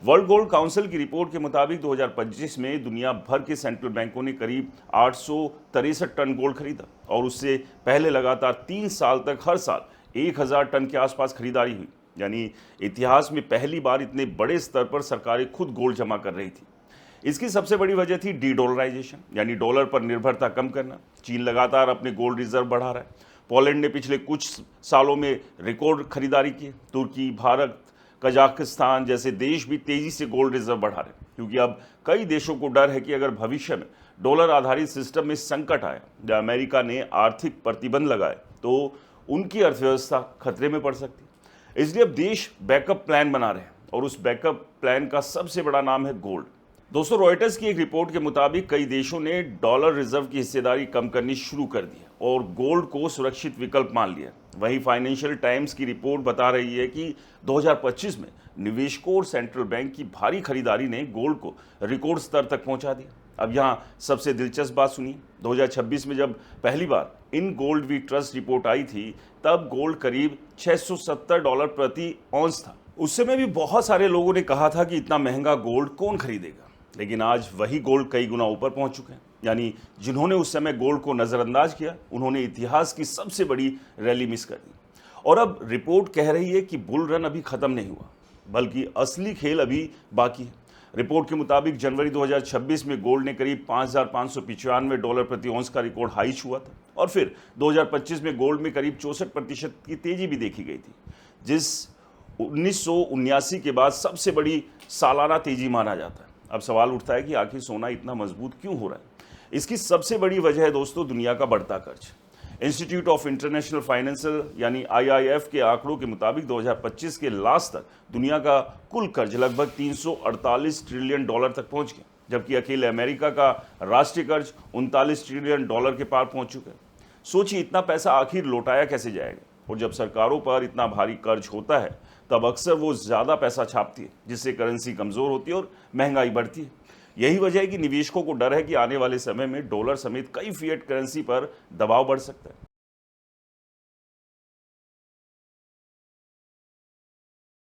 World gold council की report के मुताबिक 2025 में दुनिया भर के सेंट्रल बैंकों ने करीब 863 टन गोल्ड खरीदा और उससे पहले लगातार 3 साल तक हर साल 1000 टन के आसपास खरीदारी हुई। यानी इतिहास में पहली बार इतने बड़े स्तर पर सरकारें खुद गोल्ड जमा कर रही थी। इसकी सबसे बड़ी वजह थी डी डॉलराइजेशन, यानी डॉलर पर निर्भरता कम करना। चीन लगातार अपने गोल्ड रिजर्व बढ़ा रहा है। पोलैंड ने पिछले कुछ सालों में रिकॉर्ड खरीदारी की। तुर्की, भारत, कजाकिस्तान जैसे देश भी तेजी से गोल्ड रिजर्व बढ़ा रहे हैं, क्योंकि अब कई देशों को डर है कि अगर भविष्य में डॉलर आधारित सिस्टम में संकट आए या अमेरिका ने आर्थिक प्रतिबंध लगाए तो उनकी अर्थव्यवस्था खतरे में पड़ सकती है। इसलिए अब देश बैकअप प्लान बना रहे हैं और उस बैकअप प्लान का सबसे बड़ा नाम है गोल्ड। दोस्तों, रॉयटर्स की एक रिपोर्ट के मुताबिक कई देशों ने डॉलर रिजर्व की हिस्सेदारी कम करनी शुरू कर दी है और गोल्ड को सुरक्षित विकल्प मान लिया। वहीं फाइनेंशियल टाइम्स की रिपोर्ट बता रही है कि 2025 में निवेशकों और सेंट्रल बैंक की भारी खरीदारी ने गोल्ड को रिकॉर्ड स्तर तक पहुंचा दिया। अब यहाँ सबसे दिलचस्प बात सुनिए, 2026 में जब पहली बार in gold we trust report आई थी, तब गोल्ड करीब $670 प्रति औंस था। उस समय भी बहुत सारे लोगों ने कहा था कि इतना महंगा गोल्ड कौन खरीदेगा, लेकिन आज वही गोल्ड कई गुना ऊपर पहुंच चुके हैं। यानी जिन्होंने उस समय गोल्ड को नज़रअंदाज किया, उन्होंने इतिहास की सबसे बड़ी रैली मिस कर दी। और अब रिपोर्ट कह रही है कि बुल रन अभी खत्म नहीं हुआ, बल्कि असली खेल अभी बाकी है। रिपोर्ट के मुताबिक जनवरी 2026 में गोल्ड ने करीब $5,595 प्रति औंस का रिकॉर्ड हाई छुआ था और फिर 2025 में गोल्ड में करीब 64% की तेजी भी देखी गई थी, जिस 1979 के बाद सबसे बड़ी सालाना तेजी माना जाता है। अब सवाल उठता है कि आखिर सोना इतना मजबूत क्यों हो रहा है। इसकी सबसे बड़ी वजह है दोस्तों दुनिया का बढ़ता कर्ज। इंस्टीट्यूट ऑफ इंटरनेशनल फाइनेंशियल यानी IIF के आंकड़ों के मुताबिक 2025 के लास्ट तक दुनिया का कुल कर्ज लगभग $348 ट्रिलियन तक पहुंच गया, जबकि अकेले अमेरिका का राष्ट्रीय कर्ज $39 ट्रिलियन के पार पहुंच चुका है। सोचिए, इतना पैसा आखिर लौटाया कैसे जाएगा। और जब सरकारों पर इतना भारी कर्ज होता है तब अक्सर वो ज़्यादा पैसा छापती है, जिससे करेंसी कमज़ोर होती है और महंगाई बढ़ती है। यही वजह है कि निवेशकों को डर है कि आने वाले समय में डॉलर समेत कई फिएट करेंसी पर दबाव बढ़ सकता है।